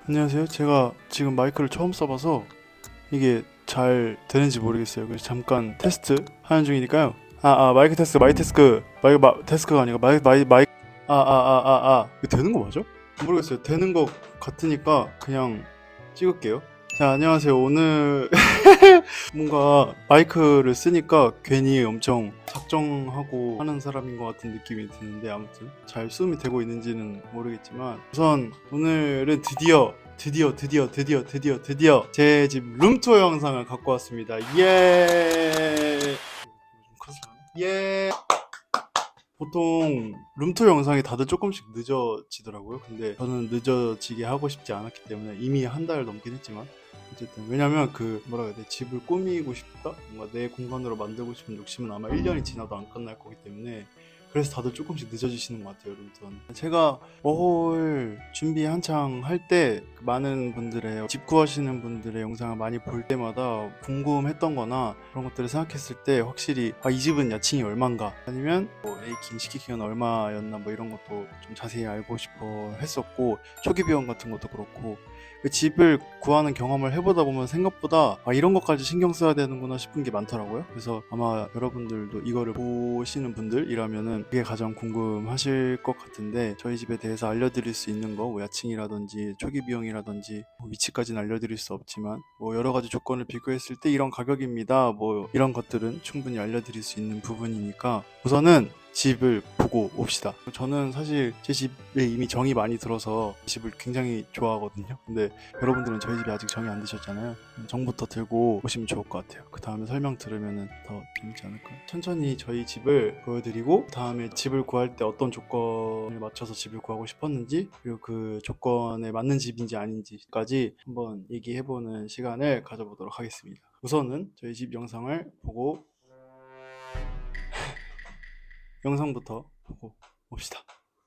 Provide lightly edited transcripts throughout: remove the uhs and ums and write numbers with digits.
안녕하세요. 제가 지금 마이크를 처음 써봐서 이게 잘 되는지 모르겠어요. 그래서 잠깐 테스트 하는 중이니까요. 마이크 테스트, 테스트가 아니고 마이크. 이거 되는 거 맞아? 모르겠어요. 되는 거 같으니까 그냥 찍을게요. 자, 안녕하세요. 오늘 뭔가 마이크를 쓰니까 괜히 엄청 작정하고 하는 사람인 것 같은 느낌이 드는데, 아무튼 잘 수음이 되고 있는지는 모르겠지만, 우선 오늘은 드디어 제 집 룸투어 영상을 갖고 왔습니다. 예. 예. 보통 룸투어 영상이 다들 조금씩 늦어지더라고요. 근데 저는 늦어지게 하고 싶지 않았기 때문에 이미 한 달 넘긴 했지만, 어쨌든 왜냐면 뭐라 해야 돼, 집을 꾸미고 싶다, 뭔가 내 공간으로 만들고 싶은 욕심은 아마 1년이 지나도 안 끝날 거기 때문에, 그래서 다들 조금씩 늦어지시는 것 같아요. 여러분, 제가 워홀 준비 한창 할 때 많은 분들의 집 구하시는 분들의 영상을 많이 볼 때마다 궁금했던 거나 그런 것들을 생각했을 때, 확실히 이 집은 야층이 얼만가, 아니면 A킹, C킹은 얼마였나, 뭐 이런 것도 좀 자세히 알고 싶어 했었고, 초기 비용 같은 것도 그렇고, 그 집을 구하는 경험을 해보다 보면 생각보다 이런 것까지 신경 써야 되는구나 싶은 게 많더라고요. 그래서 아마 여러분들도 이거를 보시는 분들이라면은 그게 가장 궁금하실 것 같은데, 저희 집에 대해서 알려드릴 수 있는 거, 뭐 야층이라든지 초기 비용이라든지 뭐 위치까지는 알려드릴 수 없지만, 뭐 여러 가지 조건을 비교했을 때 이런 가격입니다, 뭐 이런 것들은 충분히 알려드릴 수 있는 부분이니까 우선은 집을 보고 옵시다. 저는 사실 제 집에 이미 정이 많이 들어서 집을 굉장히 좋아하거든요. 근데 여러분들은 저희 집에 아직 정이 안 드셨잖아요. 정부터 들고 오시면 좋을 것 같아요. 그 다음에 설명 들으면 더 재밌지 않을까요? 천천히 저희 집을 보여드리고, 그 다음에 집을 구할 때 어떤 조건을 맞춰서 집을 구하고 싶었는지, 그리고 그 조건에 맞는 집인지 아닌지까지 한번 얘기해보는 시간을 가져보도록 하겠습니다. 우선은 저희 집 영상을 보고 영상부터 보고 봅시다.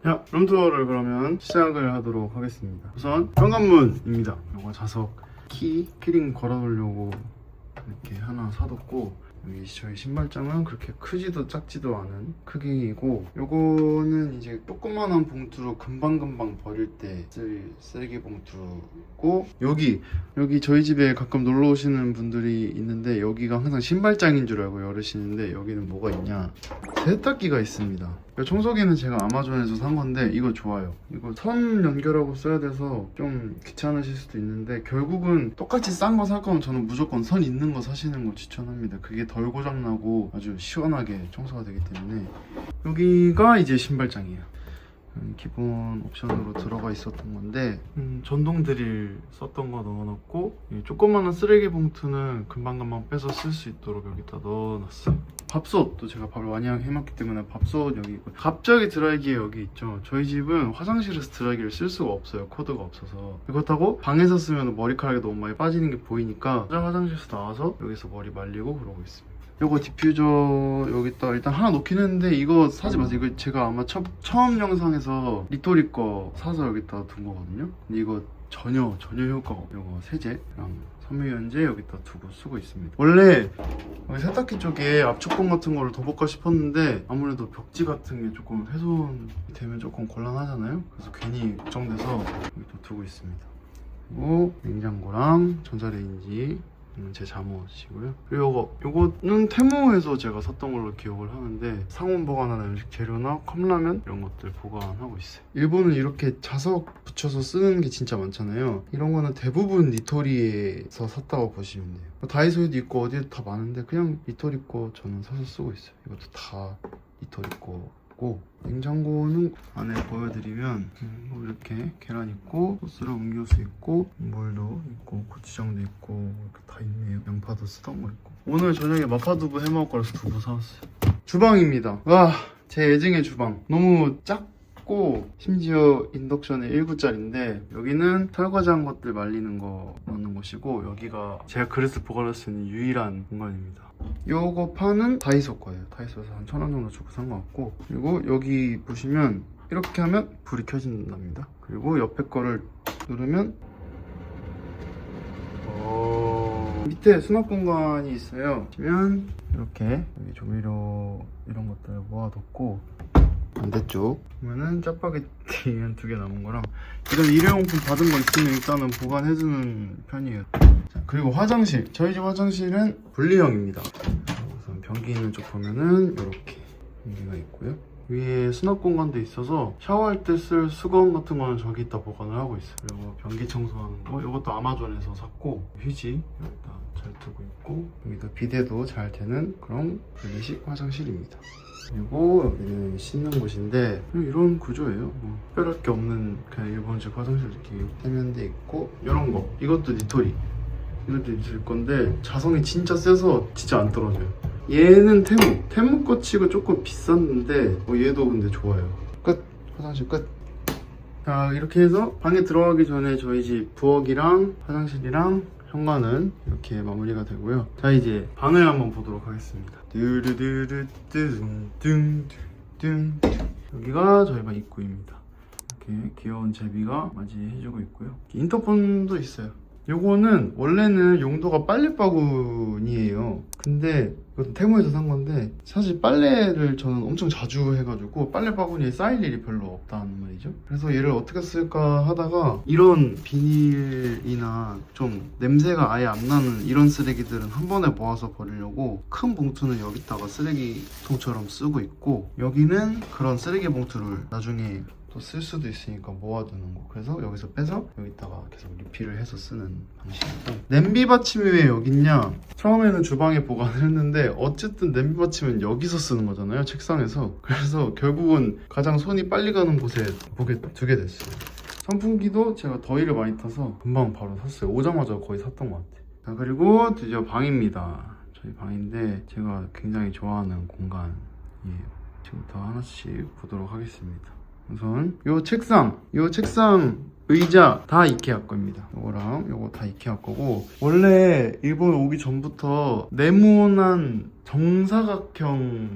자, 룸투어를 그러면 시작을 하도록 하겠습니다. 우선 현관문입니다. 이거 자석 키링 걸어놓으려고 이렇게 하나 사뒀고, 여기 저희 신발장은 그렇게 크지도 작지도 않은 크기이고, 요거는 이제 조그만한 봉투로 금방금방 버릴 때 쓸 쓰레기 봉투고, 여기 저희 집에 가끔 놀러 오시는 분들이 있는데 여기가 항상 신발장인 줄 알고 열으시는데, 여기는 뭐가 있냐, 세탁기가 있습니다. 청소기는 제가 아마존에서 산 건데 이거 좋아요. 이거 선 연결하고 써야 돼서 좀 귀찮으실 수도 있는데, 결국은 똑같이 싼 거 살 거면 저는 무조건 선 있는 거 사시는 거 추천합니다. 그게 덜 고장나고 아주 시원하게 청소가 되기 때문에. 여기가 이제 신발장이에요. 기본 옵션으로 들어가 있었던 건데, 전동 드릴 썼던 거 넣어놨고, 이 조그마한 쓰레기 봉투는 금방금방 빼서 쓸 수 있도록 여기다 넣어놨어요. 밥솥도 제가 밥을 많이 해먹기 때문에 밥솥 여기 있고, 갑자기 드라이기 여기 있죠. 저희 집은 화장실에서 드라이기를 쓸 수가 없어요. 코드가 없어서. 그렇다고 방에서 쓰면 머리카락이 너무 많이 빠지는 게 보이니까 화장실에서 나와서 여기서 머리 말리고 그러고 있습니다. 요거 디퓨저 여기다 일단 하나 놓긴 했는데, 이거 사지 마세요. 이거 제가 아마 처음 영상에서 리토리 거 사서 여기다 둔 거거든요. 근데 이거 전혀 효과가 없어요. 요거 세제랑 섬유유연제 여기다 두고 쓰고 있습니다. 원래 여기 세탁기 쪽에 압축봉 같은 거를 더 볼까 싶었는데, 아무래도 벽지 같은 게 조금 훼손이 되면 조금 곤란하잖아요. 그래서 괜히 걱정돼서 여기다 두고 있습니다. 그리고 냉장고랑 전자레인지 제 잠옷이고요. 그리고 요거는 테무에서 제가 샀던 걸로 기억을 하는데, 상온 보관하는 음식 재료나 컵라면 이런 것들 보관하고 있어요. 일본은 이렇게 자석 붙여서 쓰는 게 진짜 많잖아요. 이런 거는 대부분 니토리에서 샀다고 보시면 돼요. 다이소에도 있고 어디에도 다 많은데, 그냥 니토리 거 저는 사서 쓰고 있어요. 이것도 다 니토리 거. 냉장고는 안에 보여드리면 뭐 이렇게 계란 있고, 소스랑 음료수 있고, 물도 있고, 고추장도 있고, 이렇게 다 있네요. 양파도 쓰던 거 있고. 오늘 저녁에 마파두부 해먹을 거라서 두부 사왔어요. 주방입니다. 와, 제 애증의 주방. 너무 작고 심지어 인덕션이 1구짜리인데, 여기는 설거지한 것들 말리는 거 넣는 곳이고, 여기가 제가 그릇을 보관할 수 있는 유일한 공간입니다. 요거 판은 다이소 거예요. 다이소에서 한 1,000원 정도 주고 산 것 같고, 그리고 여기 보시면 이렇게 하면 불이 켜진답니다. 그리고 옆에 거를 누르면 밑에 수납 공간이 있어요. 보시면 이렇게 여기 조미료 이런 것들 모아뒀고, 반대쪽 보면은 짜파게티 한 2개 남은 거랑 이런 일회용품 받은 거 있으면 일단은 보관해주는 편이에요. 자, 그리고 화장실, 저희 집 화장실은 분리형입니다. 우선 변기 있는 쪽 보면은 이렇게 변기가 있고요. 위에 수납 공간도 있어서 샤워할 때 쓸 수건 같은 거는 저기다 보관을 하고 있어요. 그리고 변기 청소하는 거 이것도 아마존에서 샀고, 휴지 여기다 잘 두고 있고, 여기도 비데도 잘 되는 그런 분리식 화장실입니다. 그리고 여기는 씻는 곳인데 이런 구조예요. 뭐 특별할 게 없는 그냥 일본식 화장실 이렇게 세면대 있고, 이런 거 이것도 니토리, 이것도 있을 건데 자성이 진짜 세서 진짜 안 떨어져요. 얘는 테무 거 치고 조금 비쌌는데 얘도 근데 좋아요. 끝. 화장실 끝. 자, 이렇게 해서 방에 들어가기 전에 저희 집 부엌이랑 화장실이랑 현관은 이렇게 마무리가 되고요. 자, 이제 방을 한번 보도록 하겠습니다. 여기가 저희 방 입구입니다. 이렇게 귀여운 제비가 맞이해주고 있고요. 인터폰도 있어요. 요거는 원래는 용도가 빨래바구니예요. 근데 이것도 테무에서 산 건데, 사실 빨래를 저는 엄청 자주 해가지고 빨래바구니에 쌓일 일이 별로 없다는 말이죠. 그래서 얘를 어떻게 쓸까 하다가 이런 비닐이나 좀 냄새가 아예 안 나는 이런 쓰레기들은 한 번에 모아서 버리려고 큰 봉투는 여기다가 쓰레기통처럼 쓰고 있고, 여기는 그런 쓰레기 봉투를 나중에 또 쓸 수도 있으니까 모아두는 거. 그래서 여기서 빼서 여기다가 계속 리필을 해서 쓰는 방식이고, 냄비 받침이 왜 여기 있냐, 처음에는 주방에 보관을 했는데 어쨌든 냄비 받침은 여기서 쓰는 거잖아요, 책상에서. 그래서 결국은 가장 손이 빨리 가는 곳에 두게 됐어요. 선풍기도 제가 더위를 많이 타서 금방 바로 샀어요. 오자마자 거의 샀던 것 같아요. 자, 그리고 드디어 방입니다. 저희 방인데 제가 굉장히 좋아하는 공간이에요. 지금부터 하나씩 보도록 하겠습니다. 우선 요 책상, 의자 다 이케아 겁니다. 요거랑 요거 다 이케아 거고, 원래 일본 오기 전부터 네모난 정사각형의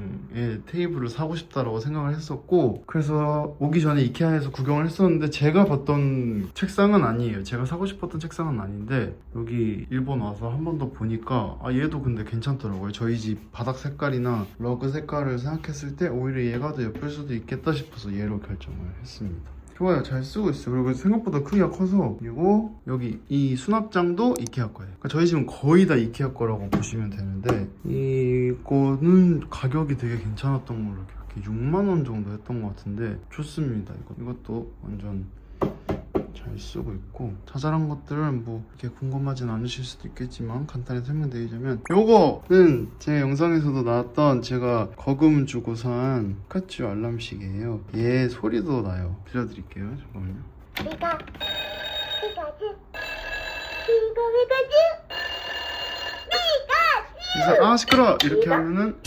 테이블을 사고 싶다라고 생각을 했었고, 그래서 오기 전에 이케아에서 구경을 했었는데 제가 봤던 책상은 아니에요. 제가 사고 싶었던 책상은 아닌데, 여기 일본 와서 한 번 더 보니까 얘도 근데 괜찮더라고요. 저희 집 바닥 색깔이나 러그 색깔을 생각했을 때 오히려 얘가 더 예쁠 수도 있겠다 싶어서 얘로 결정을 했습니다. 좋아요. 잘 쓰고 있어요. 그리고 생각보다 크기가 커서. 그리고 여기 이 수납장도 이케아 거예요. 그러니까 저희 집은 거의 다 이케아 거라고 보시면 되는데, 이거는 가격이 되게 괜찮았던 걸로 기억해. 6만 원 정도 했던 것 같은데 좋습니다. 이것도 완전 잘 쓰고 있고, 자잘한 것들은 뭐 이렇게 궁금하진 않으실 수도 있겠지만 간단히 설명드리자면, 요거는 제 영상에서도 나왔던 제가 거금 주고 산 피카츄 알람시계예요. 얘 소리도 나요. 들려드릴게요. 잠깐만요. 피카츄 그래서 시끄러! 이렇게 하면은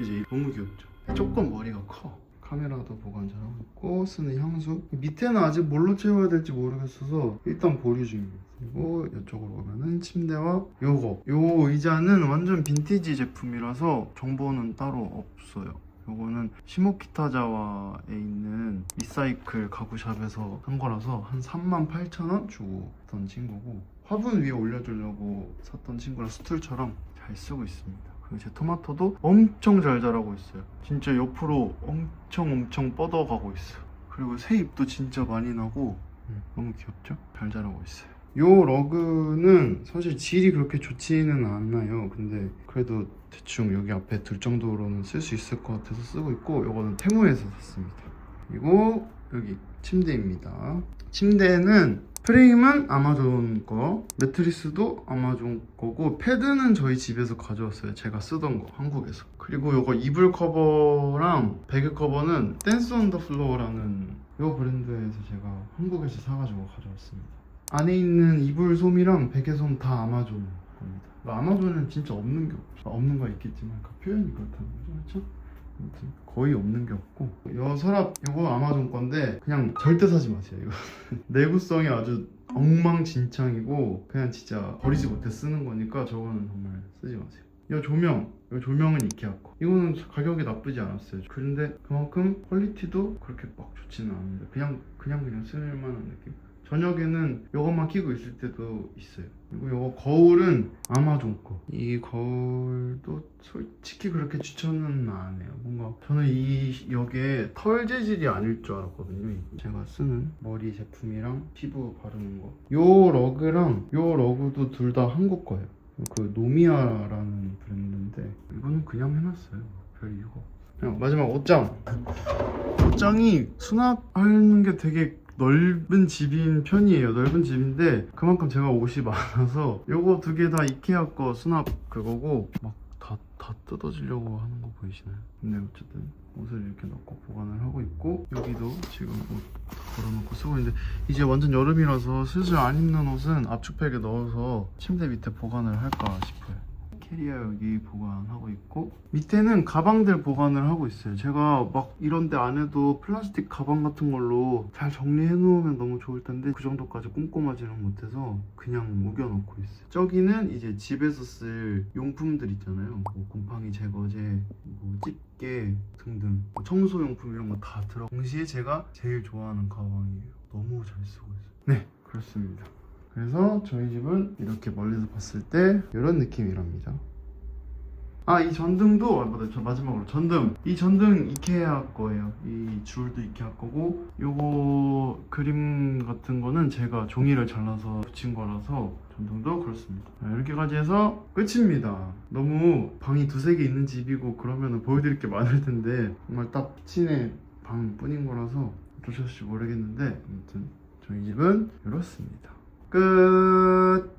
이제 너무 귀엽죠. 조금 머리가 커. 카메라도 보관 잘하고 있고, 쓰는 향수 밑에는 아직 뭘로 채워야 될지 모르겠어서 일단 보류 중입니다. 그리고 이쪽으로 오면은 침대와 요 의자는 완전 빈티지 제품이라서 정보는 따로 없어요. 요거는 시모키타자와에 있는 리사이클 가구샵에서 산 거라서 한 38,000원 주고 샀던 친구고, 화분 위에 올려주려고 샀던 친구라 스툴처럼 잘 쓰고 있습니다. 그리고 제 토마토도 엄청 잘 자라고 있어요. 진짜 옆으로 엄청 뻗어가고 있어요. 그리고 새 잎도 진짜 많이 나고 너무 귀엽죠? 잘 자라고 있어요. 요 러그는 사실 질이 그렇게 좋지는 않아요. 근데 그래도 대충 여기 앞에 둘 정도로는 쓸 수 있을 것 같아서 쓰고 있고, 요거는 테무에서 샀습니다. 그리고 여기 침대입니다. 침대는 프레임은 아마존 거, 매트리스도 아마존 거고, 패드는 저희 집에서 가져왔어요. 제가 쓰던 거, 한국에서. 그리고 요거 이불 커버랑 베개 커버는 댄스 온 더 플로어라는 요 브랜드에서 제가 한국에서 사가지고 가져왔습니다. 안에 있는 이불 솜이랑 베개 솜 다 아마존 겁니다. 아마존은 진짜 없는 게 없죠. 없는 거 있겠지만 그 표현이 그렇다는 거죠, 그렇죠? 아무튼 거의 없는 게 없고, 요 서랍 요거 아마존 건데 그냥 절대 사지 마세요. 이거 내구성이 아주 엉망진창이고 그냥 진짜 버리지 못해 쓰는 거니까 저거는 정말 쓰지 마세요. 요 조명은 이케아 거. 이거는 가격이 나쁘지 않았어요. 그런데 그만큼 퀄리티도 그렇게 막 좋지는 않은데 그냥 쓸만한 느낌? 저녁에는 이것만 끼고 있을 때도 있어요. 그리고 이거 거울은 아마존 거. 이 거울도 솔직히 그렇게 추천은 안 해요. 뭔가 저는 여게 털 재질이 아닐 줄 알았거든요. 이거. 제가 쓰는 머리 제품이랑 피부 바르는 거. 요 러그랑 요 러그도 둘 다 한국 거예요. 그 노미아라는 브랜드인데 이거는 그냥 해놨어요. 별 이유가 없어요. 마지막 옷장. 옷장이 수납하는 게 되게 넓은 집인 편이에요. 넓은 집인데 그만큼 제가 옷이 많아서 요거 두 개 다 이케아 거 수납 그거고 막 다 뜯어지려고 하는 거 보이시나요? 근데 어쨌든 옷을 이렇게 넣고 보관을 하고 있고 여기도 지금 옷 걸어놓고 쓰고 있는데 이제 완전 여름이라서 슬슬 안 입는 옷은 압축팩에 넣어서 침대 밑에 보관을 할까 싶어요. 캐리어 여기 보관하고 있고 밑에는 가방들 보관을 하고 있어요. 제가 막 이런 데 안에도 플라스틱 가방 같은 걸로 잘 정리해 놓으면 너무 좋을 텐데 그 정도까지 꼼꼼하지는 못해서 그냥 우겨 놓고 있어요. 저기는 이제 집에서 쓸 용품들 있잖아요. 뭐 곰팡이 제거제, 뭐 집게 등등 청소용품 이런 거 다 들어. 동시에 제가 제일 좋아하는 가방이에요. 너무 잘 쓰고 있어요. 네, 그렇습니다. 그래서 저희 집은 이렇게 멀리서 봤을 때 이런 느낌이랍니다. 이 전등도 맞다. 저 마지막으로 전등. 이 전등 이케아 거예요. 이 줄도 이케아 거고 요거 그림 같은 거는 제가 종이를 잘라서 붙인 거라서 전등도 그렇습니다. 이렇게까지 해서 끝입니다. 너무 방이 두세 개 있는 집이고 그러면 보여드릴 게 많을 텐데 정말 딱 키친의 방뿐인 거라서 어떠실지 모르겠는데 아무튼 저희 집은 이렇습니다. 끝.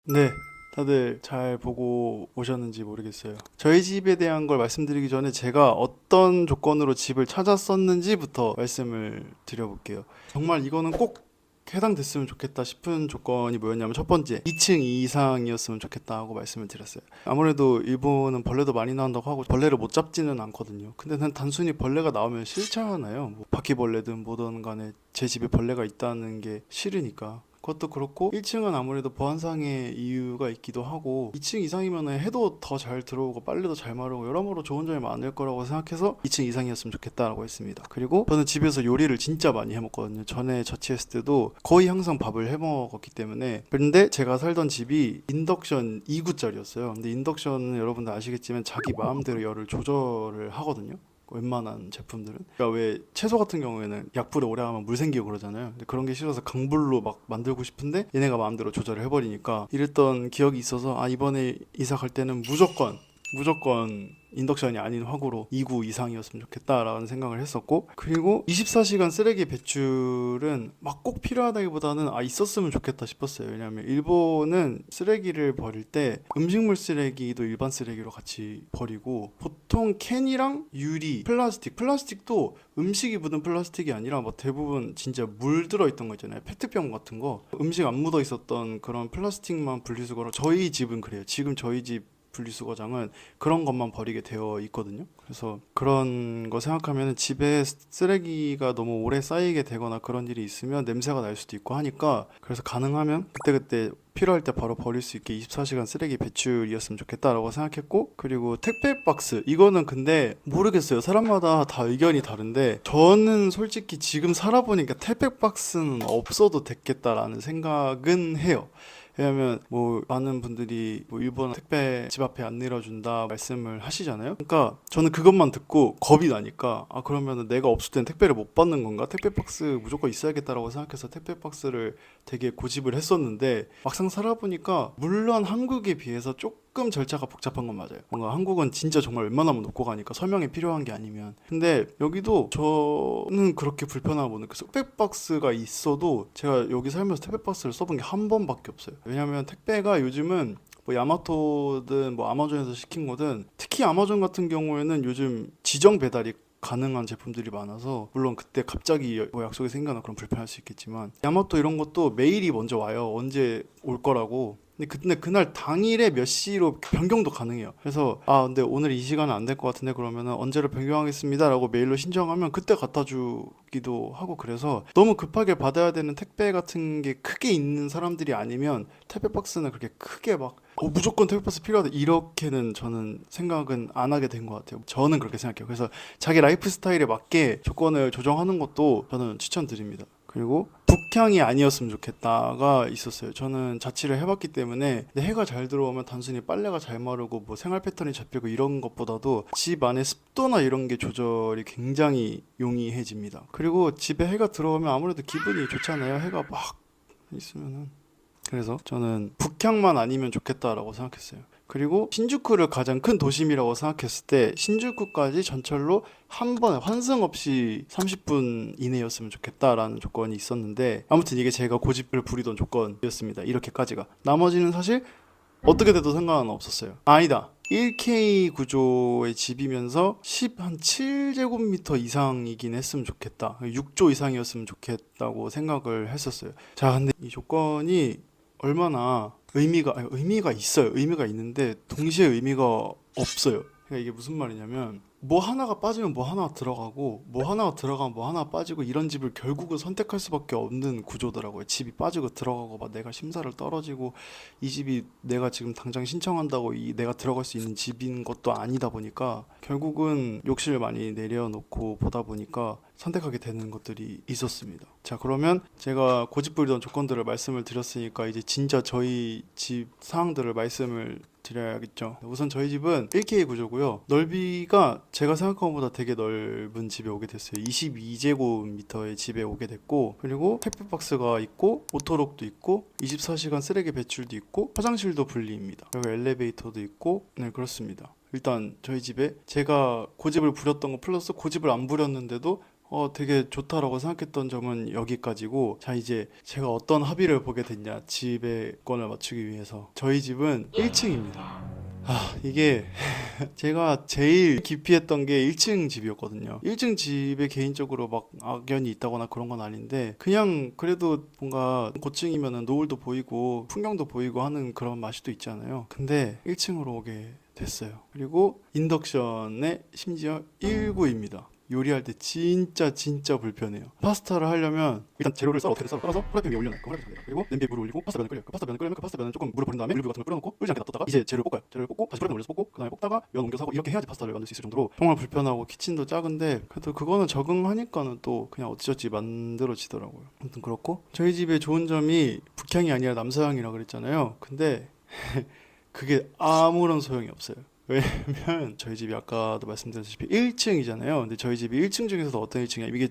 네, 다들 잘 보고 오셨는지 모르겠어요. 저희 집에 대한 걸 말씀드리기 전에 제가 어떤 조건으로 집을 찾았었는지부터 말씀을 드려볼게요. 정말 이거는 꼭 해당됐으면 좋겠다 싶은 조건이 뭐였냐면 첫 번째, 2층 이상이었으면 좋겠다 하고 말씀을 드렸어요. 아무래도 일본은 벌레도 많이 나온다고 하고 벌레를 못 잡지는 않거든요. 근데 난 단순히 벌레가 나오면 싫잖아요. 뭐 바퀴벌레든 뭐든 간에 제 집에 벌레가 있다는 게 싫으니까. 그것도 그렇고 1층은 아무래도 보안상의 이유가 있기도 하고 2층 이상이면 해도 더 잘 들어오고 빨래도 잘 마르고 여러모로 좋은 점이 많을 거라고 생각해서 2층 이상이었으면 좋겠다라고 했습니다. 그리고 저는 집에서 요리를 진짜 많이 해먹거든요. 전에 자취했을 때도 거의 항상 밥을 해먹었기 때문에. 그런데 제가 살던 집이 인덕션 2구짜리였어요. 근데 인덕션은 여러분들 아시겠지만 자기 마음대로 열을 조절을 하거든요. 웬만한 제품들은. 그러니까 왜 채소 같은 경우에는 약불에 오래 하면 물 생기고 그러잖아요. 근데 그런 게 싫어서 강불로 막 만들고 싶은데 얘네가 마음대로 조절을 해버리니까 이랬던 기억이 있어서 이번에 이사 갈 때는 무조건 인덕션이 아닌 화구로 2구 이상이었으면 좋겠다라는 생각을 했었고, 그리고 24시간 쓰레기 배출은 막 꼭 필요하다기보다는 있었으면 좋겠다 싶었어요. 왜냐하면 일본은 쓰레기를 버릴 때 음식물 쓰레기도 일반 쓰레기로 같이 버리고 보통 캔이랑 유리, 플라스틱도 음식이 묻은 플라스틱이 아니라 뭐 대부분 진짜 물 들어있던 거 있잖아요. 페트병 같은 거 음식 안 묻어 있었던 그런 플라스틱만 분리수거로. 저희 집은 그래요. 지금 저희 집 분리수거장은 그런 것만 버리게 되어 있거든요. 그래서 그런 거 생각하면 집에 쓰레기가 너무 오래 쌓이게 되거나 그런 일이 있으면 냄새가 날 수도 있고 하니까, 그래서 가능하면 그때그때 필요할 때 바로 버릴 수 있게 24시간 쓰레기 배출이었으면 좋겠다라고 생각했고, 그리고 택배 박스, 이거는 근데 모르겠어요. 사람마다 다 의견이 다른데 저는 솔직히 지금 살아보니까 택배 박스는 없어도 됐겠다라는 생각은 해요. 왜냐면 뭐 많은 분들이 뭐 일본 택배 집 앞에 안 내려준다 말씀을 하시잖아요. 그러니까 저는 그것만 듣고 겁이 나니까 그러면 내가 없을 땐 택배를 못 받는 건가? 택배 박스 무조건 있어야겠다라고 생각해서 택배 박스를 되게 고집을 했었는데, 막상 살아보니까 물론 한국에 비해서 조금 절차가 복잡한 건 맞아요. 뭔가 한국은 진짜 정말 웬만하면 놓고 가니까 설명이 필요한 게 아니면. 근데 여기도 저는 그렇게 불편함을 못 느꼈어요. 택배박스가 있어도 제가 여기 살면서 택배박스를 써본 게 한 번밖에 없어요. 왜냐면 택배가 요즘은 뭐 야마토든 뭐 아마존에서 시킨 거든, 특히 아마존 같은 경우에는 요즘 지정 배달이 가능한 제품들이 많아서, 물론 그때 갑자기 뭐 약속이 생겨나 그럼 불편할 수 있겠지만 야마토 이런 것도 메일이 먼저 와요. 언제 올 거라고. 근데 그날 당일에 몇 시로 변경도 가능해요. 그래서 근데 오늘 이 시간은 안 될 것 같은데 그러면은 언제로 변경하겠습니다라고 메일로 신청하면 그때 갖다 주기도 하고, 그래서 너무 급하게 받아야 되는 택배 같은 게 크게 있는 사람들이 아니면 택배 박스는 그렇게 크게 막 무조건 택배 박스 필요하다 이렇게는 저는 생각은 안 하게 된 것 같아요. 저는 그렇게 생각해요. 그래서 자기 라이프 스타일에 맞게 조건을 조정하는 것도 저는 추천드립니다. 그리고 북향이 아니었으면 좋겠다가 있었어요. 저는 자취를 해봤기 때문에 근데 해가 잘 들어오면 단순히 빨래가 잘 마르고 뭐 생활 패턴이 잡히고 이런 것보다도 집 안에 습도나 이런 게 조절이 굉장히 용이해집니다. 그리고 집에 해가 들어오면 아무래도 기분이 좋잖아요. 해가 막 있으면은. 그래서 저는 북향만 아니면 좋겠다라고 생각했어요. 그리고 신주쿠를 가장 큰 도심이라고 생각했을 때 신주쿠까지 전철로 한 번에 환승 없이 30분 이내였으면 좋겠다라는 조건이 있었는데, 아무튼 이게 제가 고집을 부리던 조건이었습니다. 이렇게까지가. 나머지는 사실 어떻게 돼도 상관은 없었어요. 아니다. 1K 구조의 집이면서 7제곱미터 이상이긴 했으면 좋겠다. 6조 이상이었으면 좋겠다고 생각을 했었어요. 자, 근데 이 조건이 얼마나 의미가 있어요. 의미가 있는데 동시에 의미가 없어요. 그러니까 이게 무슨 말이냐면 뭐 하나가 빠지면 뭐 하나가 들어가고 뭐 하나가 들어가면 뭐 하나가 빠지고 이런 집을 결국은 선택할 수밖에 없는 구조더라고요. 집이 빠지고 들어가고 막 내가 심사를 떨어지고 이 집이 내가 지금 당장 신청한다고 내가 들어갈 수 있는 집인 것도 아니다 보니까 결국은 욕심을 많이 내려놓고 보다 보니까 선택하게 되는 것들이 있었습니다. 자, 그러면 제가 고집부리던 조건들을 말씀을 드렸으니까 이제 진짜 저희 집 상황들을 말씀을 드려야겠죠. 우선 저희 집은 1K 구조고요. 넓이가 제가 생각한 것보다 되게 넓은 집에 오게 됐어요. 22제곱미터의 집에 오게 됐고, 그리고 택배 박스가 있고 오토록도 있고 24시간 쓰레기 배출도 있고 화장실도 분리입니다. 그리고 엘리베이터도 있고, 네, 그렇습니다. 일단 저희 집에 제가 고집을 부렸던 거 플러스 고집을 안 부렸는데도 되게 좋다라고 생각했던 점은 여기까지고, 자, 이제 제가 어떤 합의를 보게 됐냐, 집의 건을 맞추기 위해서. 저희 집은 1층입니다. 이게 제가 제일 기피했던 게 1층 집이었거든요. 1층 집에 개인적으로 막 악연이 있다거나 그런 건 아닌데 그냥 그래도 뭔가 고층이면은 노을도 보이고 풍경도 보이고 하는 그런 맛이 또 있잖아요. 근데 1층으로 오게 됐어요. 그리고 인덕션에 심지어 1구입니다. 요리할 때 진짜 불편해요. 파스타를 하려면 일단 재료를 어떻게 썰어? 썰어서 프라이팬 위에 올려놔요. 그리고 냄비에 물을 올리고 파스타 면을 끓여요. 파스타 면을 끓이면 그 파스타 면을 조금 물을 버린 다음에 올리브 같은 걸 뿌려놓고 끓지 않게 놔뒀다가 이제 재료를 볶아요. 재료를 볶고 다시 프라이팬 올려서 볶고 그 다음에 볶다가 면 옮겨서 하고, 이렇게 해야지 파스타를 만들 수 있을 정도로 정말 불편하고 키친도 작은데 그래도 그거는 적응하니까는 또 그냥 어찌저찌 만들어지더라고요. 아무튼 그렇고, 저희 집의 좋은 점이 북향이 아니라 남서향이라 그랬잖아요. 근데 그게 아무런 소용이 없어요. 왜냐면 저희 집이 아까도 말씀드렸다시피 1층이잖아요. 근데 저희 집이 1층 중에서도 어떤 1층이야? 이게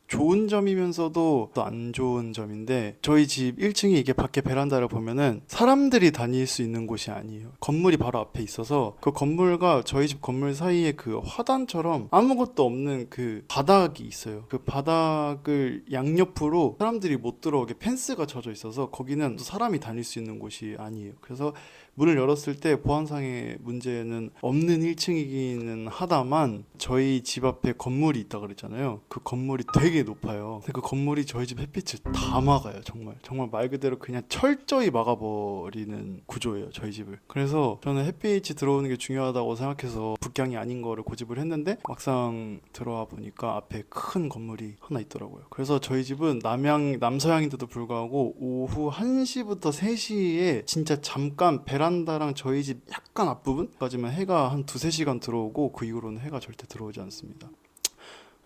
좋은 점이면서도 또 안 좋은 점인데, 저희 집 1층이 이게 밖에 베란다를 보면은 사람들이 다닐 수 있는 곳이 아니에요. 건물이 바로 앞에 있어서 그 건물과 저희 집 건물 사이에 그 화단처럼 아무것도 없는 그 바닥이 있어요. 그 바닥을 양옆으로 사람들이 못 들어오게 펜스가 쳐져 있어서 거기는 또 사람이 다닐 수 있는 곳이 아니에요. 그래서 문을 열었을 때 보안상의 문제는 없는 1층이기는 하다만, 저희 집 앞에 건물이 있다 그랬잖아요. 그 건물이 되게 높아요. 근데 그 건물이 저희 집 햇빛을 다 막아요. 정말 말 그대로 그냥 철저히 막아버리는 구조예요, 저희 집을. 그래서 저는 햇빛이 들어오는 게 중요하다고 생각해서 북향이 아닌 거를 고집을 했는데 막상 들어와 보니까 앞에 큰 건물이 하나 있더라고요. 그래서 저희 집은 남서향인데도 불구하고 오후 1시부터 3시에 진짜 잠깐 베란다랑 저희 집 약간 앞부분까지만 해가 한 2-3시간 들어오고 그 이후로는 해가 절대 들어오지 않습니다.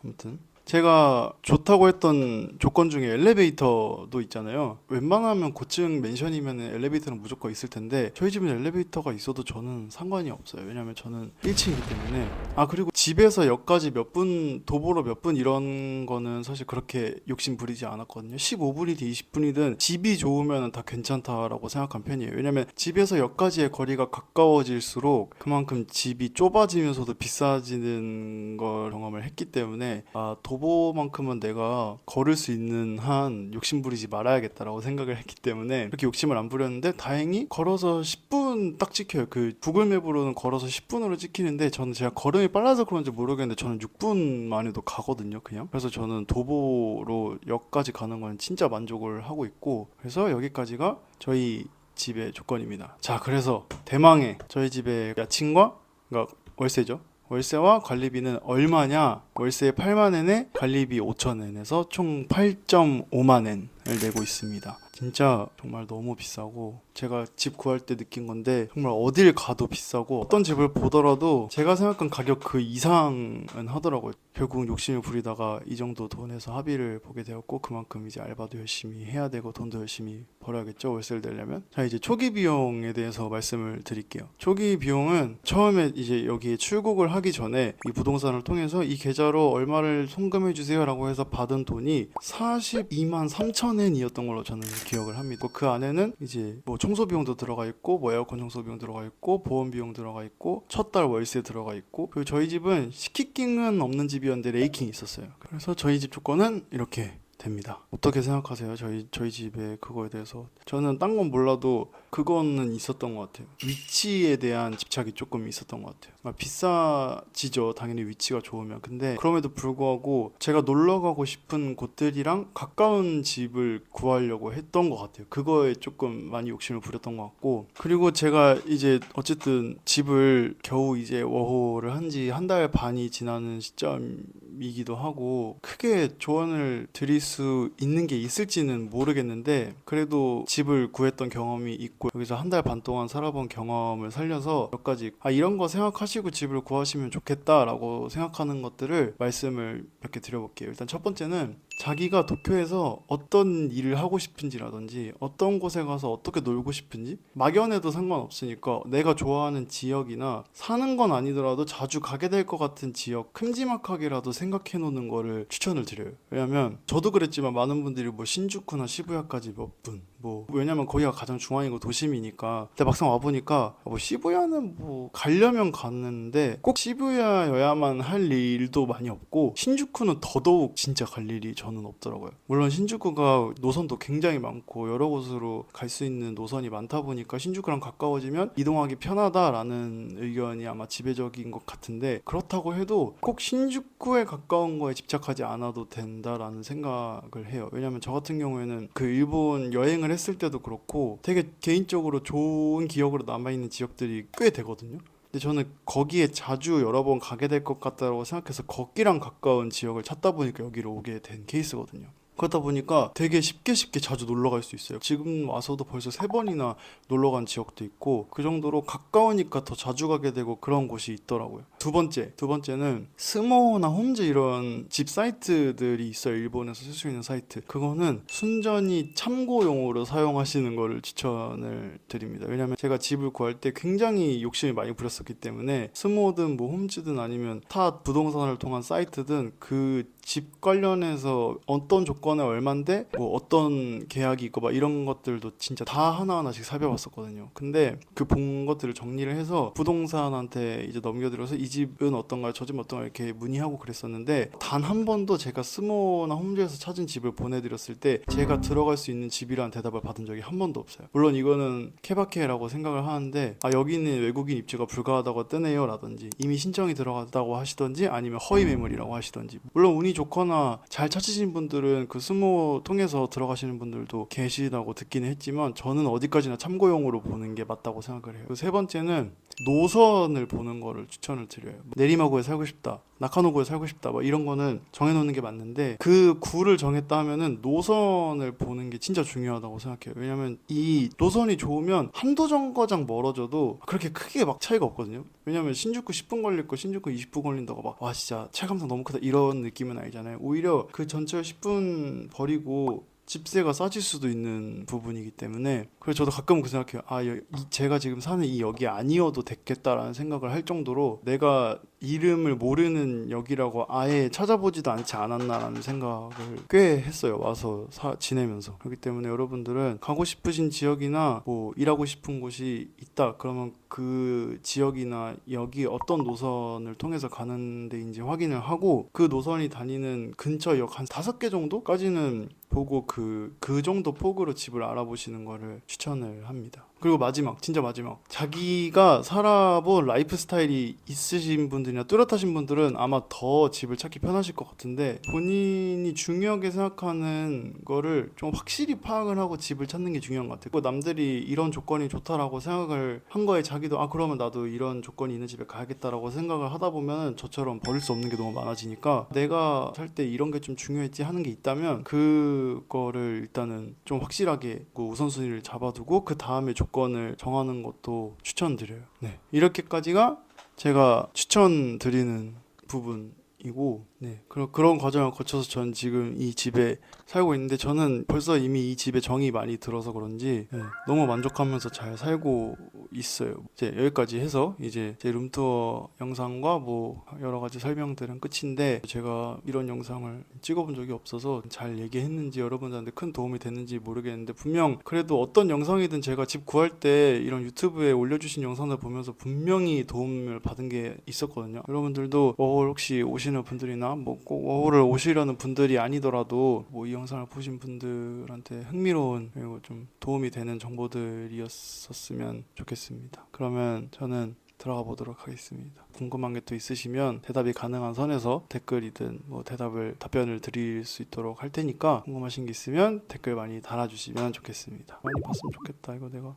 아무튼 제가 좋다고 했던 조건 중에 엘리베이터도 있잖아요. 웬만하면 고층 맨션이면 엘리베이터는 무조건 있을 텐데 저희 집은 엘리베이터가 있어도 저는 상관이 없어요. 왜냐면 저는 1층이기 때문에. 그리고 집에서 역까지 몇 분, 도보로 몇 분 이런 거는 사실 그렇게 욕심 부리지 않았거든요. 15분이든 20분이든 집이 좋으면 다 괜찮다라고 생각한 편이에요. 왜냐면 집에서 역까지의 거리가 가까워질수록 그만큼 집이 좁아지면서도 비싸지는 걸 경험을 했기 때문에 도보만큼은 내가 걸을 수 있는 한 욕심 부리지 말아야겠다라고 생각을 했기 때문에 그렇게 욕심을 안 부렸는데, 다행히 걸어서 10분 딱 찍혀요. 그 구글맵으로는 걸어서 10분으로 찍히는데 저는 제가 걸음이 빨라서 그런지 모르겠는데 저는 6분 만에도 가거든요, 그냥. 그래서 저는 도보로 역까지 가는 건 진짜 만족을 하고 있고, 그래서 여기까지가 저희 집의 조건입니다. 자, 그래서 대망의 저희 집의 야친과, 그러니까 월세죠. 월세와 관리비는 얼마냐? 월세 8만엔에 관리비 5천엔에서 총 8.5만엔을 내고 있습니다. 진짜 정말 너무 비싸고, 제가 집 구할 때 느낀 건데 정말 어딜 가도 비싸고, 어떤 집을 보더라도 제가 생각한 가격 그 이상은 하더라고요. 결국 욕심을 부리다가 이 정도 돈에서 합의를 보게 되었고, 그만큼 이제 알바도 열심히 해야 되고 돈도 열심히 벌어야겠죠, 월세를 내려면. 자, 이제 초기 비용에 대해서 말씀을 드릴게요. 초기 비용은 처음에 이제 여기에 출국을 하기 전에 이 부동산을 통해서 이 계좌로 얼마를 송금해 주세요 라고 해서 받은 돈이 42만 3천엔이었던 걸로 저는 기억을 합니다. 그 안에는 이제 뭐 청소 비용도 들어가 있고, 뭐 에어컨 청소 비용 들어가 있고, 보험 비용 들어가 있고, 첫 달 월세 들어가 있고, 그리고 저희 집은 시키킹은 없는 집이었는데 레이킹이 있었어요. 그래서 저희 집 조건은 이렇게 됩니다. 어떻게 생각하세요? 저희 집의 그거에 대해서. 저는 딴 건 몰라도 그거는 있었던 것 같아요. 위치에 대한 집착이 조금 있었던 것 같아요. 비싸지죠, 당연히 위치가 좋으면. 근데 그럼에도 불구하고 제가 놀러 가고 싶은 곳들이랑 가까운 집을 구하려고 했던 것 같아요. 그거에 조금 많이 욕심을 부렸던 것 같고, 그리고 제가 이제 어쨌든 집을 겨우 이제 워호를 한 지 한 달 반이 지나는 시점이기도 하고, 크게 조언을 드릴 수 있는 게 있을지는 모르겠는데, 그래도 집을 구했던 경험이 있고 여기서 한 달 반 동안 살아본 경험을 살려서 몇 가지 이런 거 생각하시고 집을 구하시면 좋겠다라고 생각하는 것들을 말씀을 몇 개 드려볼게요. 일단 첫 번째는 자기가 도쿄에서 어떤 일을 하고 싶은지라든지 어떤 곳에 가서 어떻게 놀고 싶은지, 막연해도 상관없으니까 내가 좋아하는 지역이나 사는 건 아니더라도 자주 가게 될 것 같은 지역, 큼지막하게라도 생각해 놓는 거를 추천을 드려요. 왜냐면 저도 그랬지만 많은 분들이 뭐 신주쿠나 시부야까지 몇 분, 왜냐면 거기가 가장 중앙이고 도심이니까. 근데 막상 와보니까 시부야는 뭐 가려면 갔는데 꼭 시부야여야만 할 일도 많이 없고, 신주쿠는 더더욱 진짜 갈 일이 저는 없더라고요. 물론 신주쿠가 노선도 굉장히 많고 여러 곳으로 갈 수 있는 노선이 많다 보니까 신주쿠랑 가까워지면 이동하기 편하다라는 의견이 아마 지배적인 것 같은데, 그렇다고 해도 꼭 신주쿠에 가까운 거에 집착하지 않아도 된다라는 생각을 해요. 왜냐면 저 같은 경우에는 그 일본 여행을 했을 때도 그렇고 되게 개인적으로 좋은 기억으로 남아있는 지역들이 꽤 되거든요. 근데 저는 거기에 자주 여러 번 가게 될 것 같다고 생각해서 거기랑 가까운 지역을 찾다 보니까 여기로 오게 된 케이스거든요. 그러다 보니까 되게 쉽게 자주 놀러 갈 수 있어요. 지금 와서도 벌써 3번이나 놀러 간 지역도 있고, 그 정도로 가까우니까 더 자주 가게 되고 그런 곳이 있더라고요. 두 번째는 스모나 홈즈 이런 집 사이트들이 있어요. 일본에서 쓸 수 있는 사이트. 그거는 순전히 참고용으로 사용하시는 거를 추천을 드립니다. 왜냐면 제가 집을 구할 때 굉장히 욕심이 많이 부렸었기 때문에 스모든 뭐 홈즈든 아니면 타 부동산을 통한 사이트든 그 집 관련해서 어떤 조건에 얼만데 뭐 어떤 계약이 있고 막 이런 것들도 진짜 다 하나하나씩 살펴봤었거든요. 근데 그 본 것들을 정리를 해서 부동산한테 이제 넘겨드려서 이 집은 어떤가요, 저 집은 어떤가요 이렇게 문의하고 그랬었는데, 단 한 번도 제가 스모나 홈즈에서 찾은 집을 보내드렸을 때 제가 들어갈 수 있는 집이라는 대답을 받은 적이 한 번도 없어요. 물론 이거는 케바케라고 생각을 하는데, 여기는 외국인 입주가 불가하다고 뜨네요 라든지, 이미 신청이 들어갔다고 하시던지, 아니면 허위 매물이라고 하시던지. 물론 운이 좋거나 잘 찾으신 분들은 그 스모 통해서 들어가시는 분들도 계시다고 듣기는 했지만, 저는 어디까지나 참고용으로 보는 게 맞다고 생각을 해요. 세 번째는 노선을 보는 거를 추천을 드려요. 내리마구에 살고 싶다, 나카노구에 살고 싶다, 이런 거는 정해놓는 게 맞는데, 그 구를 정했다 하면은 노선을 보는 게 진짜 중요하다고 생각해요. 왜냐면 이 노선이 좋으면 한두 정거장 멀어져도 그렇게 크게 막 차이가 없거든요. 왜냐면 신주쿠 10분 걸릴 거 신주쿠 20분 걸린다고 와 진짜 체감상 너무 크다 이런 느낌은 아니잖아요. 오히려 그 전철 10분 버리고 집세가 싸질 수도 있는 부분이기 때문에. 그래서 저도 가끔은 그 생각해요. 제가 지금 사는 이 역이 아니어도 됐겠다라는 생각을 할 정도로 내가 이름을 모르는 역이라고 아예 찾아보지도 않지 않았나라는 생각을 꽤 했어요, 와서 지내면서. 그렇기 때문에 여러분들은 가고 싶으신 지역이나 뭐 일하고 싶은 곳이 있다 그러면 그 지역이나 역이 어떤 노선을 통해서 가는 데인지 확인을 하고, 그 노선이 다니는 근처 역 한 5개 정도까지는 보고 그 정도 폭으로 집을 알아보시는 거를 추천을 합니다. 그리고 마지막, 진짜 마지막. 자기가 살아본 라이프 스타일이 있으신 분들이나 뚜렷하신 분들은 아마 더 집을 찾기 편하실 것 같은데, 본인이 중요하게 생각하는 거를 좀 확실히 파악을 하고 집을 찾는 게 중요한 것 같아요. 남들이 이런 조건이 좋다라고 생각을 한 거에 자기도 그러면 나도 이런 조건이 있는 집에 가야겠다라고 생각을 하다 보면 저처럼 버릴 수 없는 게 너무 많아지니까, 내가 살 때 이런 게 좀 중요했지 하는 게 있다면 그거를 일단은 좀 확실하게 그 우선순위를 잡아두고 그 다음에 조건을 정하는 것도 추천드려요. 네, 이렇게까지가 제가 추천드리는 부분이고, 네, 그런 과정을 거쳐서 전 지금 이 집에 살고 있는데, 저는 벌써 이미 이 집에 정이 많이 들어서 그런지 너무 만족하면서 잘 살고 있어요. 이제 여기까지 해서 이제 제 룸투어 영상과 뭐 여러 가지 설명들은 끝인데, 제가 이런 영상을 찍어본 적이 없어서 잘 얘기했는지 여러분들한테 큰 도움이 됐는지 모르겠는데, 분명 그래도 어떤 영상이든 제가 집 구할 때 이런 유튜브에 올려주신 영상을 보면서 분명히 도움을 받은 게 있었거든요. 여러분들도 워홀 혹시 오시는 분들이나 뭐 꼭 워홀을 오시려는 분들이 아니더라도 뭐 이 영상을 보신 분들한테 흥미로운 그리고 좀 도움이 되는 정보들이었었으면 좋겠습니다. 그러면 저는 들어가 보도록 하겠습니다. 궁금한 게 또 있으시면 대답이 가능한 선에서 댓글이든 뭐 답변을 드릴 수 있도록 할 테니까, 궁금하신 게 있으면 댓글 많이 달아주시면 좋겠습니다. 많이 봤으면 좋겠다. 이거 내가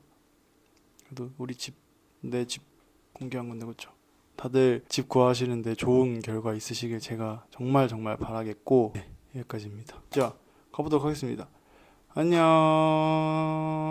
그래도 내 집 공개한 건데, 그렇죠? 다들 집 구하시는데 좋은 결과 있으시길 제가 정말 정말 바라겠고, 네, 여기까지입니다. 자, 가보도록 하겠습니다. 안녕.